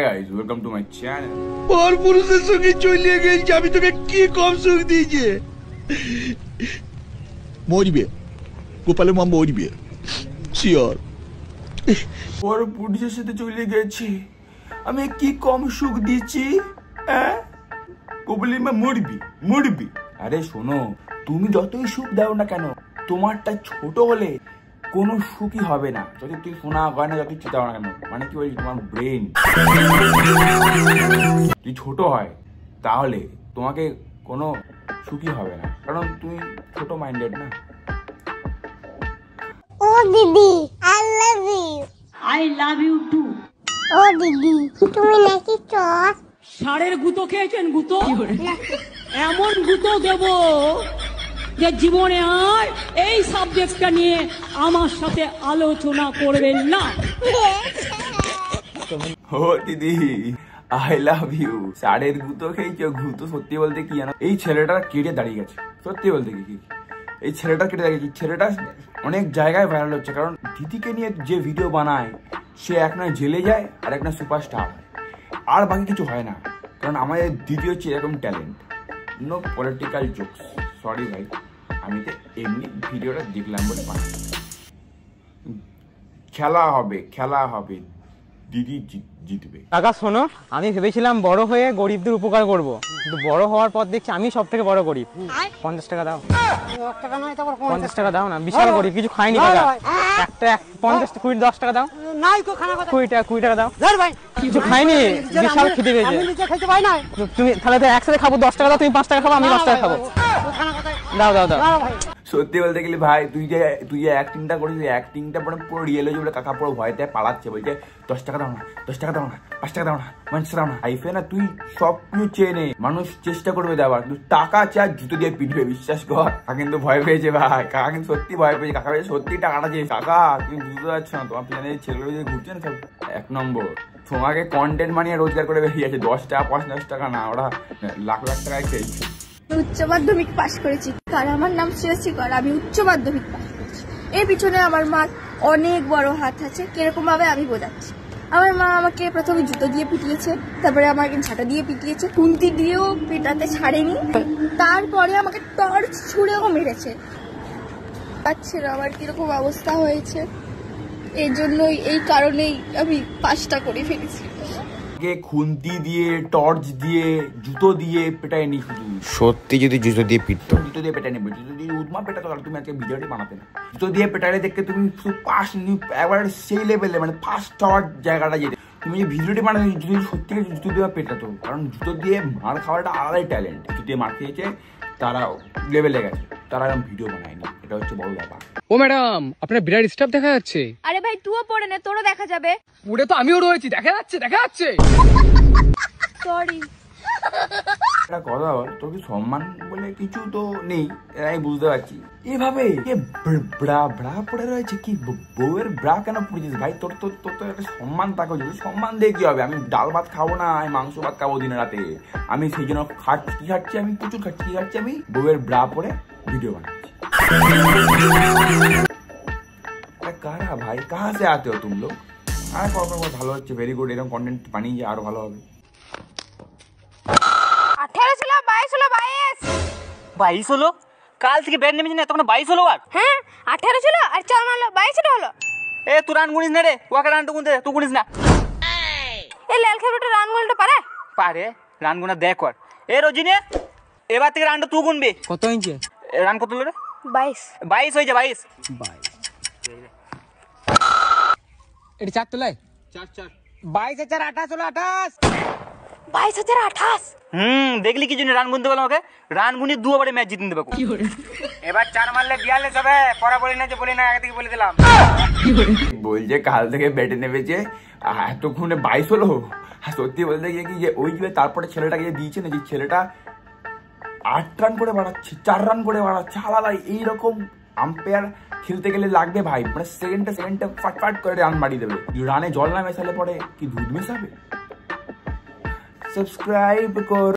guys, welcome to my channel. और পুরুষের সঙ্গে চলে গেছি আমি তোকে কি কম সুখ দিয়েছি মরবে গোপালের মা মরবে শিওর और পুরুষের সাথে চলে গেছি আমি কি কম সুখ দিয়েছি গোপালের মা মরবি আরে শোনো তুমি যতই সুখ দাও না কেন তোমারটা ছোট হলে কোনো সুখই হবে না যদি তুই সোনা গয়না যতই চিন্তাও না কেন মানে কি বলছি তোমার ব্রেন যদি ছোট হয় তাহলে তোমাকে কোনো সুখই হবে না কারণ তুমি ছোট মাইন্ডেড না ও দিদি আই লাভ ইউ টু ও দিদি তুমি নাকি চট ষাঁড়ের গুঁতো খেয়েছেন গুঁতো এমন গুঁতো দেব যে জীবনে আর এই সাবজেক্টটা নিয়ে আমার সাথে আলোচনা করবেন না ও দিদি আই লাভ ইউ ষাঁড়ের গুঁতো খেয়েছো গুঁতো সত্যি বলতে কি জানো এই ছেলেটা কেটে দাঁড়িয়ে গেছে সত্যি বলতে কি এই ছেলেটা কেটে দাঁড়িয়ে গেছে ছেলেটা অনেক জায়গায় ভাইরাল হচ্ছে কারণ দিদিকে নিয়ে যে ভিডিও বানায় সে এক না জেলে যায় আর এক না সুপারস্টার হয় আর বাকি কিছু হয় না কারণ আমাদের দিদি হচ্ছে এরকম talent no political jokes sorry ভাই আমি তো এমনি ভিডিওটা দেখলাম বলে বানাই খেলা হবে দিদি জিতবে কাকা শোনো আমি ভেবেছিলাম বড় হয়ে গরিবদের উপকার করব কিন্তু বড় হওয়ার পর দেখছি আমি সব থেকে বড় গরিব 50 টাকা দাও 50 টাকা দাও না বিশাল গরিব কিছু খাইনি কাকা একটা 50 20 10 টাকা দাও নাই তো খানা কথা 20 টাকা দাও ধর ভাই কিছু খাইনি বিশাল খিদে পেয়েছে আমি নিজে খাইতে পাই না তুমি তাহলে তো একসাথে খাবো 10 টাকা দাও তুমি 5 টাকা খাবো আমি 10 টাকা খাবো খানা কথা দাও সত্যি বলতে গেলে ভাই তুই যে অ্যাক্টিংটা করিস অ্যাক্টিংটা পুরো রিয়েল হয়ে যাবে কাকা পুরো ভয়তে পালাচ্ছে বলছে 10 টাকা দাও না 10 টাকা দাও না 5 টাকা দাও না 5 টাকা দাও না লাইফে না তুই সব কিছু চেয়ে নে মানুষ চেষ্টা করবে দেওয়ার তুই টাকা চা জুতো দিয়ে পিটবে বিশ্বাস কর কাকা কিন্তু ভয় পেয়েছে ভাই কাকা কিন্তু সত্যি ভয় পেয়েছে কাকা সত্যি টাকাটা চেয়ে কাকা তুমি বুঝতে পারছো না তোমার পিছনে ছেলেগুলো যে ঘুরছে না সব 1 নম্বর তোমাকে কন্টেন্ট বানিয়ে রোজগার করে বেরিয়ে আছে 10 টাকা 50 টাকা না ওরা লাখ টাকায় খেয়েছে উচ্চ মাধ্যমিক পাশ করেছি আর আমার নাম শ্রেয়সী কর আমি উচ্চ মাধ্যমিক পাশ করেছি এর পিছনে আমার মা অনেক বড় হাত আছে কিরকম ভাবে আমি বোঝাচ্ছি আমার মা আমাকে প্রথমে জুতো দিয়ে পিটিয়েছে তারপরে আমাকে ঝাঁটা দিয়ে পিটিয়েছে খুন্তি দিয়েও পেটাতে ছাড়েনি তারপরে আমাকে টর্চ ছুঁড়েও মেরেছে পাচ্ছে না আমার কিরকম অবস্থা হয়েছে এই জন্যই এই কারণেই আমি পাশটা করে ফেলেছি খুন্তি দিয়ে টর্চ দিয়ে জুতো দিয়ে পেটায় নি শুধু সত্যি যদি জুতো দিয়ে পিটতো জুতো দিয়ে পেটায় নেবে জুতো দিয়ে উদ্মা পেটাতো তাহলে তুমি আজকে ভিডিওটি বানাতে না জুতো দিয়ে পেটালে দেখতে তুমি শুধু পাস একবারে সেই লেভেলে মানে ফার্স্ট হওয়ার জায়গাটা যেতে তুমি যে ভিডিওটি বানাতে যদি সত্যি জুতো দিয়ে পেটাতো কারণ জুতো দিয়ে মার খাওয়াটা আলাদাই ট্যালেন্ট জুতো দিয়ে মার খেয়েছে তারা লেভেলে গেছে তারা এরকম ভিডিও বানায়নি এটা হচ্ছে বড় ব্যাপার ও ম্যাডাম আপনার বিরাট স্টাফ দেখা যাচ্ছে আরে ভাই তুইও পড়ে নে তোরও দেখা যাবে পুরে তো আমিও রয়েছি দেখা যাচ্ছে সরি একটা কথা বল তোর কি সম্মান বলে কিছু তো নেই আমি বুঝতে পারছি এভাবে ব্রা পড়ে রয়েছে কি বউয়ের ব্রা কেন পড়েছিস ভাই তোর তো একটা সম্মান থাকা যদি সম্মান দিয়ে কি হবে আমি ডাল ভাত খাবো না আমি মাংস ভাত খাবো দিনে রাতে আমি সেই জন্য খাচ্ছি আমি প্রচুর খাচ্ছি আমি বউয়ের ব্রা পরে ভিডিও বানাচ্ছি কারা ভাই কাহা সে আতে हो तुम लोग আর ভালো হচ্ছে ভেরি গুড এরকম কন্টেন্ট বানিয়ে যে আরো ভালো হবে 18 ছিল 22 হলো 22 হলো কাল থেকে ব্যাড নেমেছে না তখন 22 হলো আর হ্যাঁ 18 ছিল আর 4 হলো 22 হলো এ তুই রান গুনিস না রে ওকে রান তো গুনতে তুই গুনিস না এই লাল খেলটা রান গুনতে পারে রান গুনা দেখ কর এ রোজিনে এবার থেকে রানটা তুই গুনবি কত ইঞ্চি রান কত হলো রে 22 হয়ে যা 22 এটা চার তোলায় 4 22 28 হলো 28 22,028 দেখলি কি জন্য রান গুনতে বললাম ওকে রান গুনি দুবারে ম্যাচ জিতে দেবে এবার 4 মারলে 42 হবে পরে বলি না যে বলি না আগে থেকে বলে দিলাম বলছে কাল থেকে ব্যাটে নেমেছে এতক্ষণে 22 হলো সত্যি বলতে গিয়ে কি যে ওই যে তারপরে ছেলেটাকে যে দিয়েছে না যে ছেলেটা 8 রান করে বাড়াচ্ছে 4 রান করে বাড়াচ্ছে আলাদা এইরকম আম্পায়ার খেলতে গেলে লাগবে ভাই মানে সেকেন্ডে ফাট করে রান বাড়িয়ে দেবে রানে জল না মেশালে পরে কি দুধ মেশাবে সাবস্ক্রাইব কর